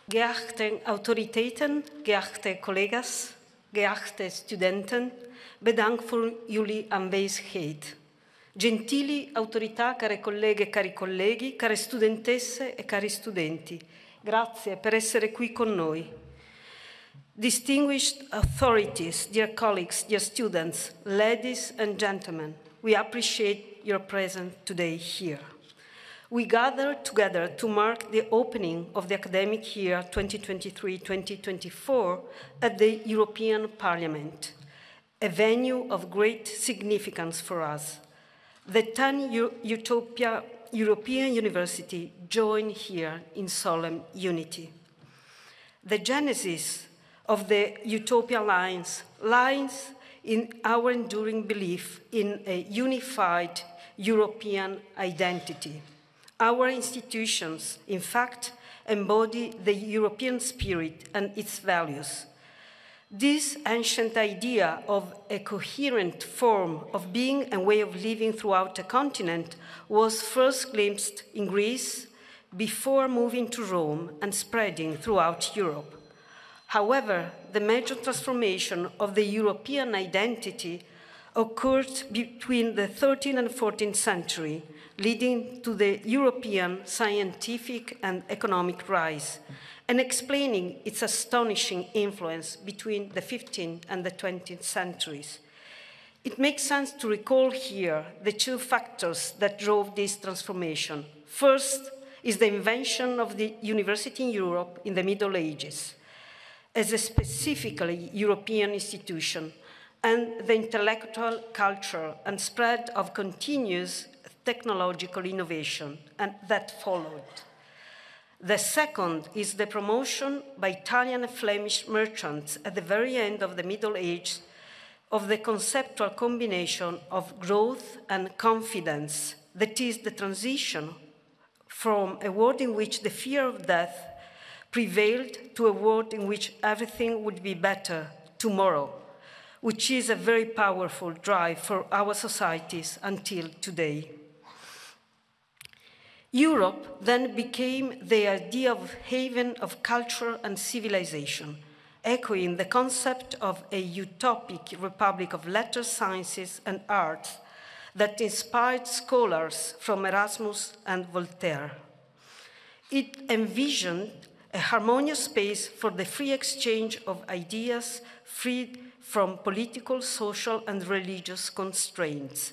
Geachte autoriteiten, geachte collega's, geachte studenten, bedankt voor jullie aanwezigheid. Gentili autorità, care colleghe e cari colleghi, care studentesse e cari studenti, grazie per essere qui con noi. Distinguished authorities, dear colleagues, dear students, ladies and gentlemen, we appreciate your presence today here. We gather together to mark the opening of the academic year 2023-2024 at the European Parliament, a venue of great significance for us. The 10 Utopia European University join here in solemn unity. The genesis of the Utopia lies in our enduring belief in a unified European identity. Our institutions, in fact, embody the European spirit and its values. This ancient idea of a coherent form of being and way of living throughout a continent was first glimpsed in Greece before moving to Rome and spreading throughout Europe. However, the major transformation of the European identity occurred between the 13th and 14th century, leading to the European scientific and economic rise, and explaining its astonishing influence between the 15th and the 20th centuries. It makes sense to recall here the two factors that drove this transformation. First is the invention of the university in Europe in the Middle Ages as a specifically European institution, and the intellectual, cultural, and spread of continuous technological innovation, and that followed. The second is the promotion by Italian and Flemish merchants at the very end of the Middle Ages of the conceptual combination of growth and confidence, that is, the transition from a world in which the fear of death prevailed to a world in which everything would be better tomorrow, which is a very powerful drive for our societies until today. Europe then became the idea of haven of culture and civilization, echoing the concept of a utopic republic of letters, sciences, and arts that inspired scholars from Erasmus and Voltaire. It envisioned a harmonious space for the free exchange of ideas, freed from political, social, and religious constraints.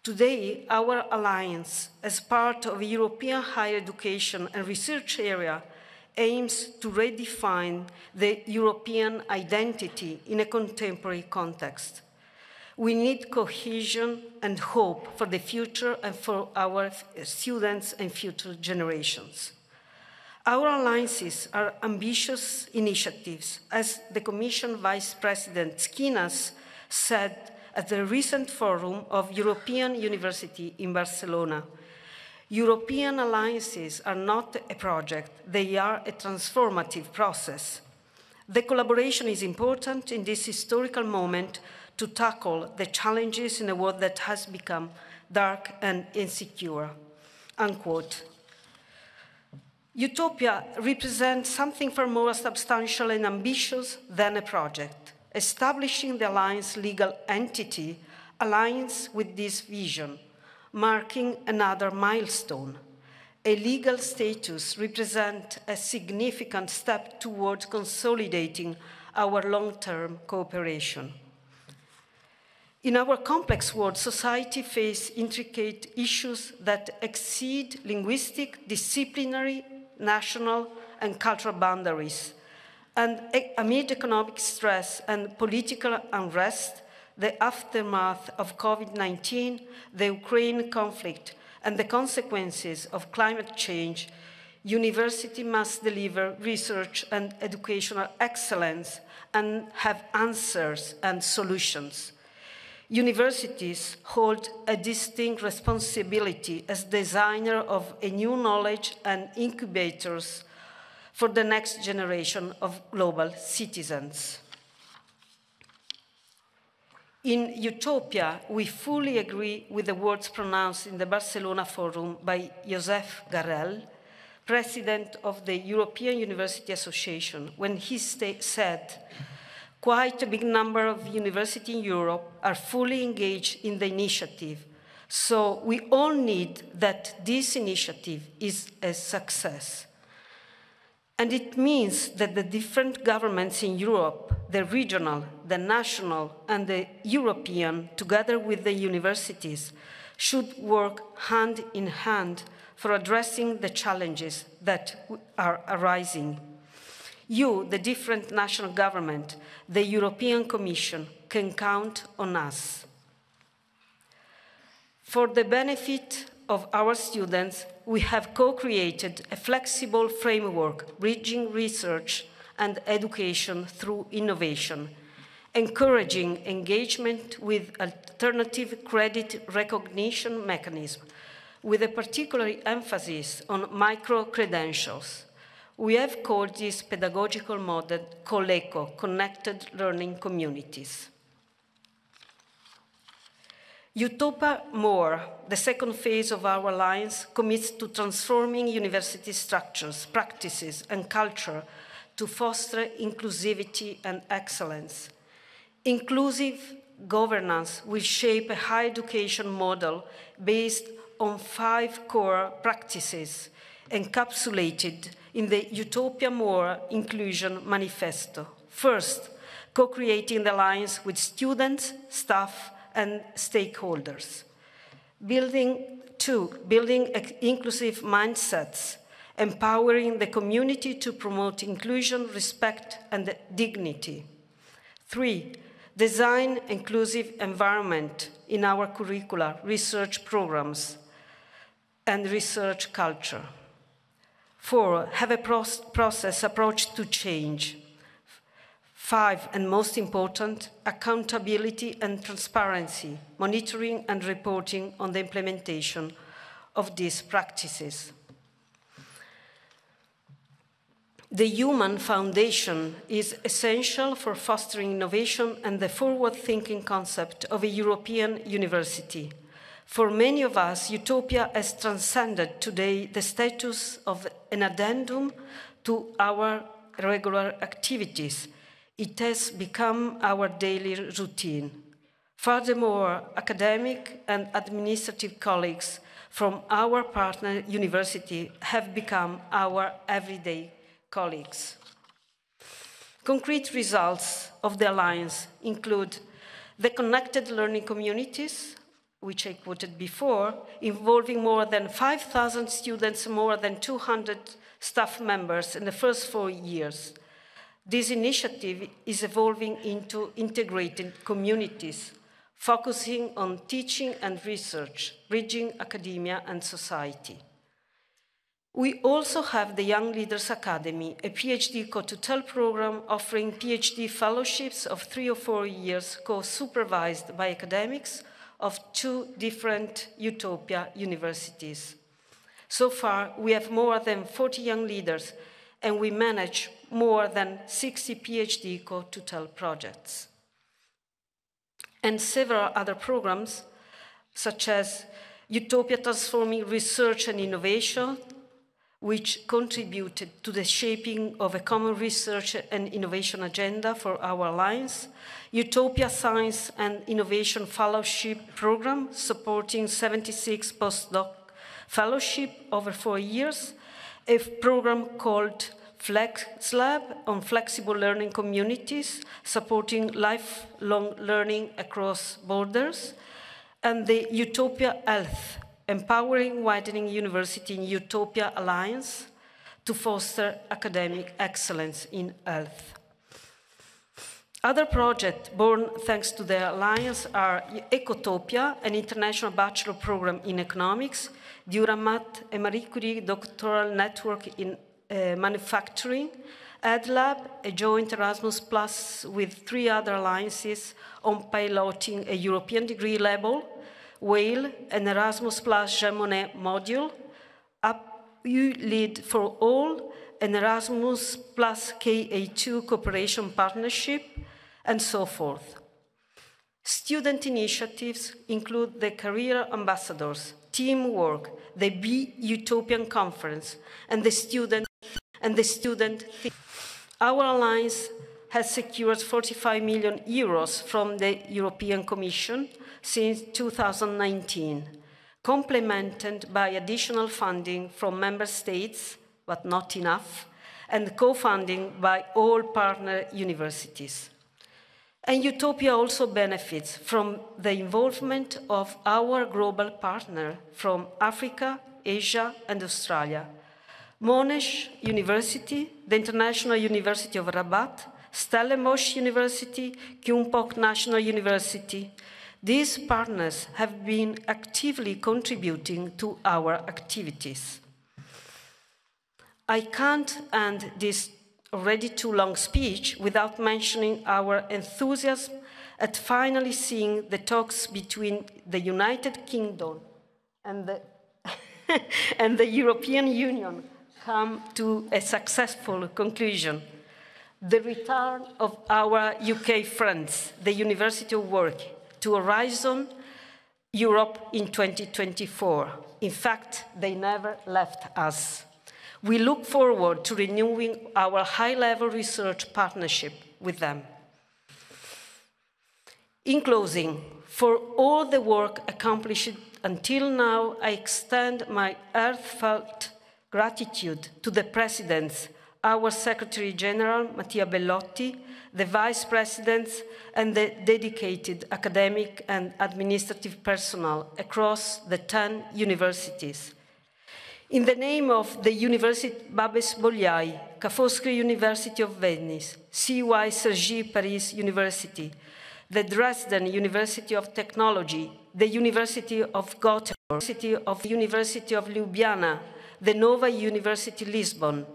Today, our alliance, as part of a European higher education and research area, aims to redefine the European identity in a contemporary context. We need cohesion and hope for the future and for our students and future generations. Our alliances are ambitious initiatives, as the Commission Vice President Skinas said at the recent Forum of European University in Barcelona. European alliances are not a project, they are a transformative process. The collaboration is important in this historical moment to tackle the challenges in a world that has become dark and insecure, unquote. Utopia represents something far more substantial and ambitious than a project. Establishing the Alliance legal entity aligns with this vision, marking another milestone. A legal status represents a significant step towards consolidating our long-term cooperation. In our complex world, society faces intricate issues that exceed linguistic, disciplinary, national, and cultural boundaries. And amid economic stress and political unrest, the aftermath of COVID-19, the Ukraine conflict, and the consequences of climate change, university must deliver research and educational excellence and have answers and solutions. Universities hold a distinct responsibility as designer of a new knowledge and incubators for the next generation of global citizens. In Utopia, we fully agree with the words pronounced in the Barcelona Forum by Josep Garrel, president of the European University Association, when he said, "Quite a big number of universities in Europe are fully engaged in the initiative, so we all need that this initiative is a success." And it means that the different governments in Europe, the regional, the national, and the European, together with the universities, should work hand in hand for addressing the challenges that are arising. You, the different national government, the European Commission, can count on us. For the benefit of our students, we have co-created a flexible framework bridging research and education through innovation, encouraging engagement with alternative credit recognition mechanisms, with a particular emphasis on micro-credentials. We have called this pedagogical model COLECO, Connected Learning Communities. EUTOPIA More, the second phase of our alliance, commits to transforming university structures, practices, and culture to foster inclusivity and excellence. Inclusive governance will shape a higher education model based on 5 core practices encapsulated in the EUTOPIA More Inclusion Manifesto. First, co-creating the alliance with students, staff, and stakeholders. Building inclusive mindsets, empowering the community to promote inclusion, respect, and dignity. 3, design inclusive environment in our curricula, research programs, and research culture. 4, have a process approach to change. 5, and most important, accountability and transparency, monitoring and reporting on the implementation of these practices. The human foundation is essential for fostering innovation and the forward-thinking concept of a European university. For many of us, EUTOPIA has transcended today the status of an addendum to our regular activities. It has become our daily routine. Furthermore, academic and administrative colleagues from our partner university have become our everyday colleagues. Concrete results of the alliance include the connected learning communities, which I quoted before, involving more than 5,000 students, more than 200 staff members in the first 4 years. This initiative is evolving into integrated communities, focusing on teaching and research, bridging academia and society. We also have the Young Leaders Academy, a PhD co-tutel program offering PhD fellowships of 3 or 4 years, co-supervised by academics of 2 different EUTOPIA universities. So far, we have more than 40 young leaders, and we manage more than 60 PhD co-tutel projects. And several other programs, such as EUTOPIA Transforming Research and Innovation, which contributed to the shaping of a common research and innovation agenda for our alliance, EUTOPIA Science and Innovation Fellowship Program, supporting 76 postdoc fellowship over 4 years, a program called FlexLab on flexible learning communities, supporting lifelong learning across borders, and the EUTOPIA Health, empowering widening university in EUTOPIA Alliance to foster academic excellence in health. Other projects born thanks to the Alliance are Ecotopia, an international bachelor program in economics, Duramat, a Marie Curie doctoral network in manufacturing, EdLab, a joint Erasmus Plus with 3 other alliances on piloting a European degree level, Whale, an Erasmus Plus Jean Monnet module, EU Lead for All, an Erasmus Plus KA2 cooperation partnership, and so forth. Student initiatives include the Career Ambassadors, teamwork, the Be Utopian Conference, and the student. Our alliance has secured 45 million euros from the European Commission since 2019, complemented by additional funding from member states, but not enough, and co-funding by all partner universities. And Utopia also benefits from the involvement of our global partner from Africa, Asia, and Australia. Monash University, the International University of Rabat, Stellenbosch University, Kyungpook National University. These partners have been actively contributing to our activities. I can't end this already too long speech without mentioning our enthusiasm at finally seeing the talks between the United Kingdom and the European Union come to a successful conclusion. The return of our UK friends, the University of Warwick, to Horizon Europe in 2024. In fact, they never left us. We look forward to renewing our high-level research partnership with them. In closing, for all the work accomplished until now, I extend my heartfelt gratitude to the Presidents, our Secretary General, Mattia Bellotti, the Vice Presidents, and the dedicated academic and administrative personnel across the 10 universities. In the name of the University Babes Bolyai, Ca' Foscari University of Venice, CY Cergy Paris University, the Dresden University of Technology, the University of Gothenburg, the University of Ljubljana, the Nova University Lisbon,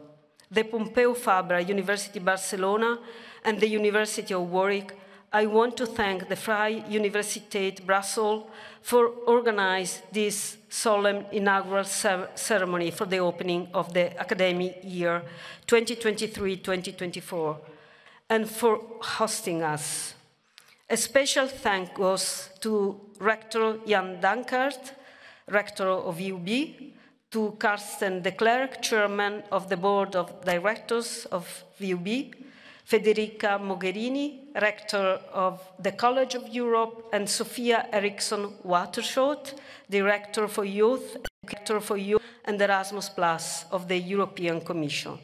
the Pompeu Fabra University Barcelona, and the University of Warwick, I want to thank the Vrije Universiteit Brussels for organizing this solemn inaugural ceremony for the opening of the academic year 2023-2024, and for hosting us. A special thank goes to Rector Jan Dankert, Rector of VUB, to Karsten de Klerk, Chairman of the Board of Directors of VUB, Federica Mogherini, Rector of the College of Europe, and Sophia Eriksson Waterschot, Director for Youth and Erasmus Plus of the European Commission.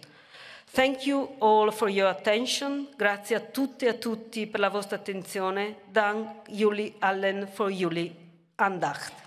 Thank you all for your attention. Grazie a tutte e a tutti per la vostra attenzione. Dank jullie allen voor jullie aandacht.